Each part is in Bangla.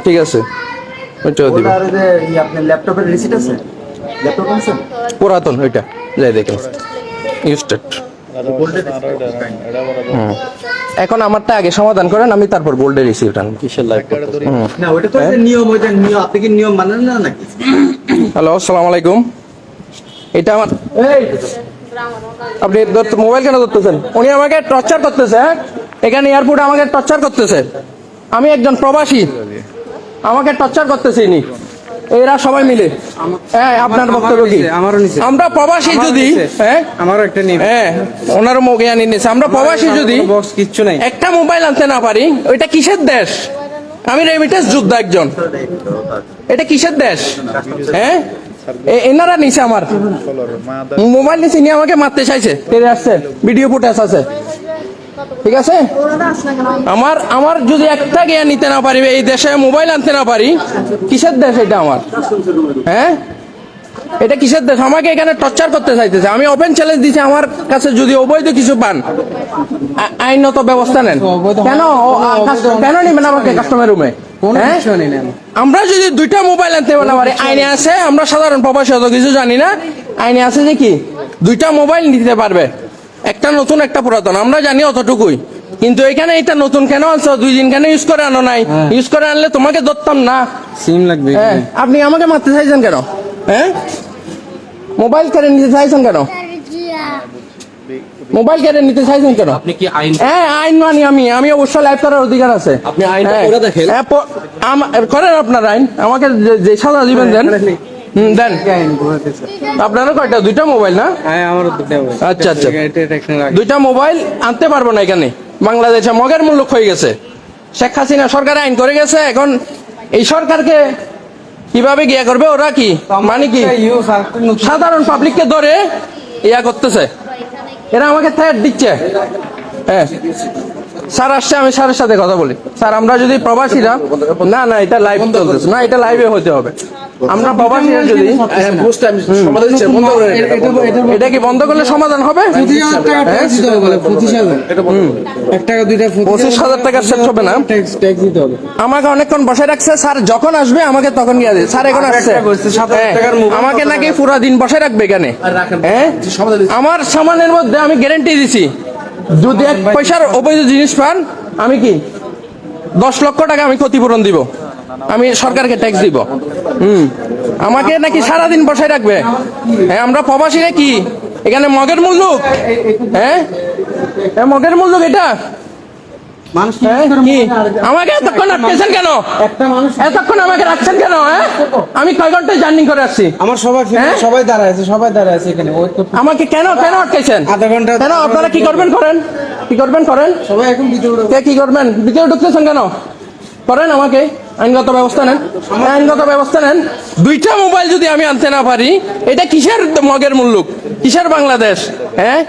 ঠিক আছে ওইটাও দিব। ওটার যে আপনার ল্যাপটপের রিসিট আছে, ল্যাপটপ আছে পুরাতন ওইটা যাই দেখেন ইউস্টেড। এখন আমারটা আগে সমাধান করেন, আমি তারপর গোল্ডের রিসিপ্ট আনবো। কিসের লাইভ না, ওইটা তো নিয়ম, ওইটা নিয়ম, আপনি কি নিয়ম মানেন না নাকি? হ্যালো, আসসালামু আলাইকুম। এটা আমার আপনি মোবাইল কেন ধরতেছেন? উনি আমাকে টর্চার করতেছে। হ্যাঁ, এখানে এয়ারপোর্টে আমাকে টর্চার করতেছে। আমি একজন প্রবাসী, আমাকে টর্চার করতেছে ইনি, এরা সবাই মিলে। হ্যাঁ, আপনার বক্তব্য কি? আমরা প্রবাসী যদি, হ্যাঁ আমারও একটা নিয়ে, হ্যাঁ ওনারও মোবাইল নিয়েছে। আমরা প্রবাসী যদি বক্স কিচ্ছু নাই, একটা মোবাইল আনতে না পারি, ওইটা কিসের দেশ? আমি রেমিটেন্স যোদ্ধা একজন, এটা কিসের দেশ? হ্যাঁ, এনারা নিচে আমার মোবাইল নিচে নিয়ে আমাকে মারতে চাইছে, তেরে আসছে, ভিডিও ফুটেজ আছে। ঠিক আছে, আমার যদি একটা জ্ঞান নিতে না পারি, এই দেশে মোবাইল আনতে না পারি, কিসের দেশ এটা আমার? হ্যাঁ, এটা কিসের দেশ? আমাকে এখানে টর্চার করতে চাইতেছে। আমি ওপেন চ্যালেঞ্জ দিচ্ছি, আমার কাছে যদি অবৈধ কিছু পান, আইনত ব্যবস্থা নেন। কেন কেন নিবেন আমাকে কাস্টমার রুমে? আমরা যদি দুইটা মোবাইল আনতে না পারি, আইনে আছে, আমরা সাধারণ প্রবাসী অত কিছু জানি না, আইনে আছে যে কি দুইটা মোবাইল নিতে পারবে, একটা নতুন একটা পুরাতন, আমরা জানি অতটুকুই। কিন্তু এখানে এটা নতুন কেন আনছো? 2 দিন কেন ইউজ করে আনো নাই? ইউজ করে আনলে তোমাকে ধরতাম না, সিম লাগবে। হ্যাঁ, আপনি আমাকে মারতে চাইছেন কেন? হ্যাঁ, মোবাইল কেড়ে নিতে চাইছেন কেন? মোবাইল কেড়ে নিতে চাইছেন কেন? আপনি কি আইন? হ্যাঁ, আইন মানি আমি অবশ্যই লাইভ করার অধিকার আছে। আপনি আইনটা পড়ে দেখেন। হ্যাঁ, করেন আপনার আইন, আমাকে যে সাজা দিবেন দেন। দেন। আপনারও কয়টা? 2টা মোবাইল না? হ্যাঁ, আমারও দুটো। আচ্ছা আচ্ছা, 2টা মোবাইল আনতে পারবো না এখানে। বাংলাদেশে মগের মূল্য হয়ে গেছে। শেখ হাসিনা সরকার আইন করে গেছে, এখন এই সরকারকে কিভাবে গিয়া করবে? ওরা কি মানে কি সাধারণ পাবলিককে ধরে ইয়া করতেছে, এরা আমাকে থ্রেট দিচ্ছে। হ্যাঁ, স্যার আসছে, আমি স্যারের সাথে কথা বলি। স্যার, আমরা যদি প্রবাসীরা, না না এটা লাইভ চলতেছে না, এটা লাইভে হতে হবে। আমরা প্রবাসীরা যদি এটা কি বন্ধ করলে সমাধান হবে? 25,000 টাকা সেট হবে না। আমাকে অনেকক্ষণ বসে রাখছে স্যার, যখন আসবে আমাকে তখন গিয়ে দেয়। স্যার এখন আসছে, আমাকে নাকি পুরো দিন বসে রাখবে এখানে। হ্যাঁ, আমার সামানের মধ্যে আমি গ্যারান্টি দিছি, যদি 1 পয়সার অবৈধ জিনিস পান, আমি কি 10 লক্ষ টাকা আমি ক্ষতিপূরণ দিব, আমি সরকারকে ট্যাক্স দিব। আমাকে নাকি সারাদিন বসায় রাখবে। হ্যাঁ, আমরা প্রবাসীরা কি এখানে মগের মূল্য? হ্যাঁ, মগের মূল্য এটা। আমাকে এতক্ষণ আটকেছেন কেন? এতক্ষণ আমাকে রাখছেন কেন? হ্যাঁ, আমি কয় ঘন্টায় জার্নি করে আসছি। আমার সবাই দাঁড়ায় আছে এখানে। আমাকে কেন আটকেছেন? আধা ঘন্টা। কেন? আপনারা কি করবেন করেন, কি করবেন করেন, সবাই এখন কি করবেন? ভিতরে ঢুকতেছেন কেন? করেন, আমাকে আইনগত ব্যবস্থা নেন, আইনগত ব্যবস্থা নেন। 2টা মোবাইল যদি আমি আনতে না পারি, এটা কিসের মগের মুল্লুক? কিসের বাংলাদেশ? হ্যাঁ,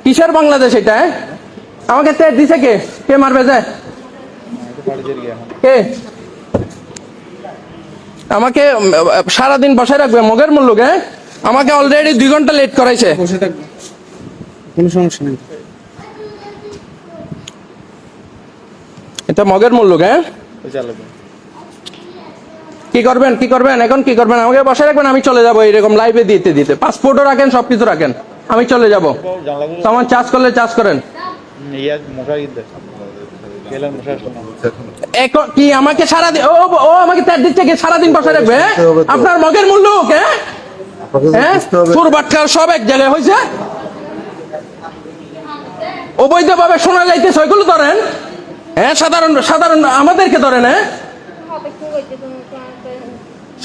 কিসের বাংলাদেশ এটা? আমাকে তেল দিছে কে? কে মারবে যায়? কে আমাকে সারাদিন বসায় রাখবে মগের মুল্লুক? হ্যাঁ, আমাকে অলরেডি 2 ঘন্টা লেট করাইছে। কোনো সমস্যা নেই, এটা মগের মুল্লুক। হ্যাঁ, কি করবেন কি করবেন এখন? কি করবেন? আমাকে বসায় রাখবেন, আমি চলে যাবো এরকম লাইভে দিতে দিতে। পাসপোর্টও রাখেন, সবকিছু রাখেন, আমি চলে যাবো। সামান চার্জ করলে চার্জ করেন। কি আমাকে সারাদিন ও আমাকে তার দিচ্ছে কি সারাদিন বসায় রাখবে? আপনার মগের মুল্লুক। হ্যাঁ, সুর বাটকার সব এক জায়গায় হয়েছে, অবৈধভাবে শোনা যাইতেছে, ওইগুলো ধরেন। হ্যাঁ, সাধারণ আমাদেরকে ধরেন। হ্যাঁ,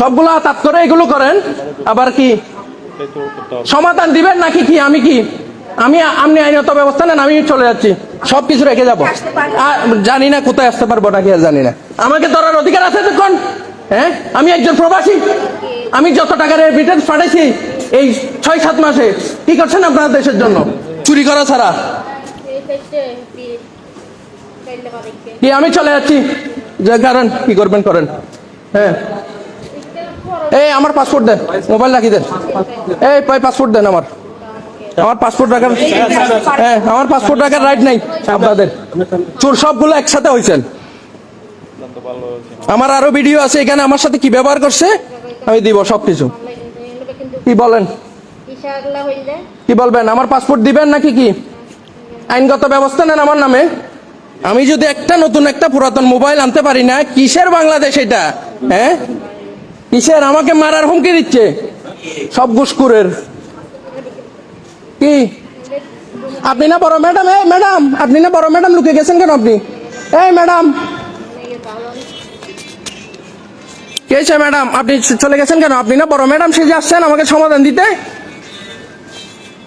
সবগুলো হাত করে এগুলো করেন। আবার কি সমাধান দিবেন নাকি? কি আমি কি আপনি আইনত ব্যবস্থা নেন, আমি চলে যাচ্ছি, সবকিছু রেখে যাবো। জানি না কোথায় আসতে পারবো নাকি, আর জানি না। আমাকে ধরার অধিকার আছে তখন। হ্যাঁ, আমি একজন প্রবাসী, আমি যত টাকার রিমিটেন্স পাঠাইছি এই 6-7 মাসে, কি করছেন আপনার দেশের জন্য? চুরি করা ছাড়া কি? আমি চলে যাচ্ছি, যে কারণ কি করবেন করেন। হ্যাঁ, এই আমার পাসপোর্ট দেন, মোবাইল রাখি দেন। এই পাসপোর্ট দেন আমার। আমার পাসপোর্ট রাখার, হ্যাঁ আমার পাসপোর্ট রাখার রাইট নাই আপনাদের। চোর সবগুলো একসাথে হয়েছেন। আমার আরো ভিডিও আছে এখানে আমার সাথে কি ব্যবহার করছে আমি দিব সবকিছু। কি বলেন, কি বলবেন? আমার পাসপোর্ট দিবেন নাকি কি আইনগত ব্যবস্থা নেন আমার নামে? আমি যদি একটা নতুন একটা পুরাতন মোবাইল আনতে পারি না, কিসের বাংলাদেশ এটা? হ্যাঁ, কিসের? আমাকে মারার হুমকি দিচ্ছে সব ঘুষখোরের। কি আপনি না বড় ম্যাডাম? এই ম্যাডাম, আপনি না বড় ম্যাডাম, লুকে গেছেন কেন আপনি? এই ম্যাডাম, কে আছে ম্যাডাম? আপনি চলে গেছেন কেন? আপনি না বড় ম্যাডাম সেজে আসছেন আমাকে সমাধান দিতে?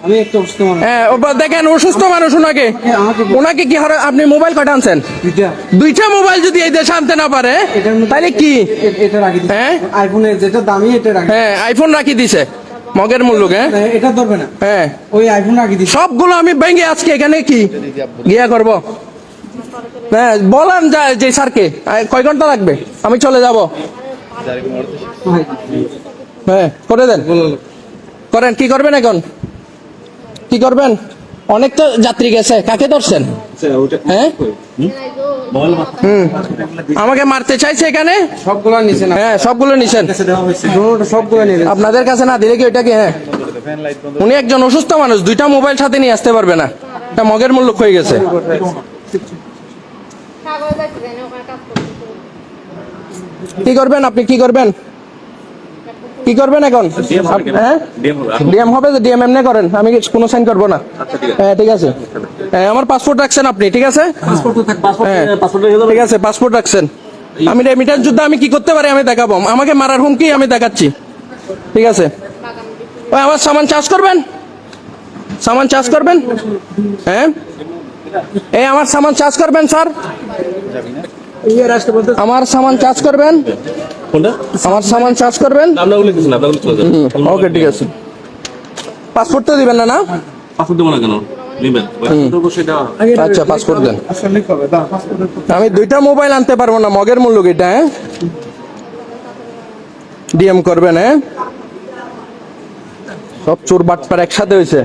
আমি একটা অসুস্থ মানুষ। হ্যাঁ, দেখেন অসুস্থ মানুষ, ওনাকে ওনাকে কি হারে আপনি মোবাইল কয়টা আনছেন? দুইটা। দুইটা মোবাইল যদি এই দেশে আনতে না পারে এটার মধ্যে তাহলে কি? এটা রাখি দিছে। হ্যাঁ? আইফোনের যেটা দামি এটা রাখি। হ্যাঁ, আইফোন রাখি দিছে মগের মূল্য। হ্যাঁ এটা ধরবে না। হ্যাঁ, ওই আইফোন রাখি দিছে। সবগুলো আমি ভেঙে আজকে এখানে কি গিয়া করব? হ্যাঁ, বলেন যায় যে স্যারকে কয় ঘন্টা লাগবে, আমি চলে যাব। হ্যাঁ, করে দেন, করেন। কি করবেন এখন? কি করবেন? অনেক তো যাত্রী গেছে, কাকে ধরছেন? হ্যাঁ, আমাকে মারতে চাইছে এখানে। সবগুলো নিচে না। হ্যাঁ, সবগুলো নিছেন। সবগুলো নিয়ে গেছে। আপনাদের কাছে না দিলে কি ওইটা কি? হ্যাঁ, উনি একজন অসুস্থ মানুষ, দুইটা মোবাইল সাথে নিয়ে আসতে পারবে না, এটা মগের মূল্য হয়ে গেছে। কি করবেন আপনি? কি করবেন? কি করবেন এখন? হ্যাঁ, ডিএম হবে যে ডিএম এমনি করেন, আমি কোনো সাইন করবো না। হ্যাঁ, ঠিক আছে। হ্যাঁ, আমার পাসপোর্ট রাখছেন আপনি, ঠিক আছে? হ্যাঁ, ঠিক আছে, পাসপোর্ট রাখছেন। আমি রেমিটেন্স যুদ্ধ আমি কি করতে পারি আমি দেখাবো। আমাকে মারার হুমকি আমি দেখাচ্ছি, ঠিক আছে? ওই আমার সামান চার্জ করবেন, সামান চার্জ করবেন। হ্যাঁ, এই আমার সামান চার্জ করবেন স্যার, আমার সামান চার্জ করবেন, আমার সামান চার্জ করবেন। ওকে, ঠিক আছে। পাসপোর্ট তো দিবেন না? না, পাসপোর্ট দেবো না কেন? নিবেন আচ্ছা, পাসপোর্ট দেন। আমি দুইটা মোবাইল আনতে পারবো না, মগের মূল্য এটা। হ্যাঁ, ডিএম করবেন। হ্যাঁ, সব চোর বাটপার একসাথে হয়েছে,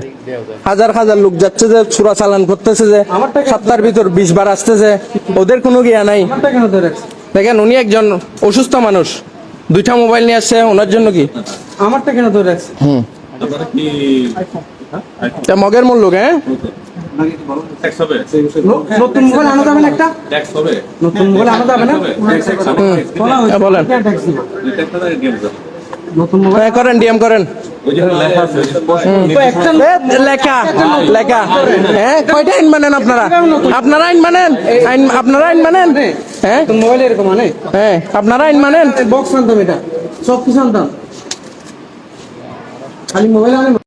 হাজার হাজার লোক যাচ্ছে যে চোরা চালান করতেছে, যে সপ্তাহের ভিতর 20 বার আসতেছে, ওদের কোনো গিয়া নাই। আমারটা কেন ধরে রাখছে? দেখেন উনি একজন অসুস্থ মানুষ, দুইটা মোবাইল নিয়ে আসছে, ওনার জন্য কি? আমারটা কেন ধরে রাখছে? আপনারা কি এটা মগের মূল্য। হ্যাঁ, ট্যাক্স হবে? নতুন মোবাইল আনা যাবে না একটা? ট্যাক্স হবে? নতুন মোবাইল আনা যাবে না? বলা হয়েছে, বলেন। কে ট্যাক্স দিবে? ট্যাক্সটা তাহলে ডিএম দেবো। নতুন মোবাইল হ্যাঁ, করেন, ডিএম করেন। ওই যে লেখা আছে, ওই যে তো একটা লেখা লেখা। হ্যাঁ, কয়টা আইন মানেন আপনারা? আপনারা আইন মানেন? আইন আপনারা আইন মানেন? হ্যাঁ নতুন মোবাইল এরকম মানে হ্যাঁ, আপনারা আইন মানেন? বক্স আনতাম, এটা সব কিছু আনতাম, খালি মোবাইল আনে।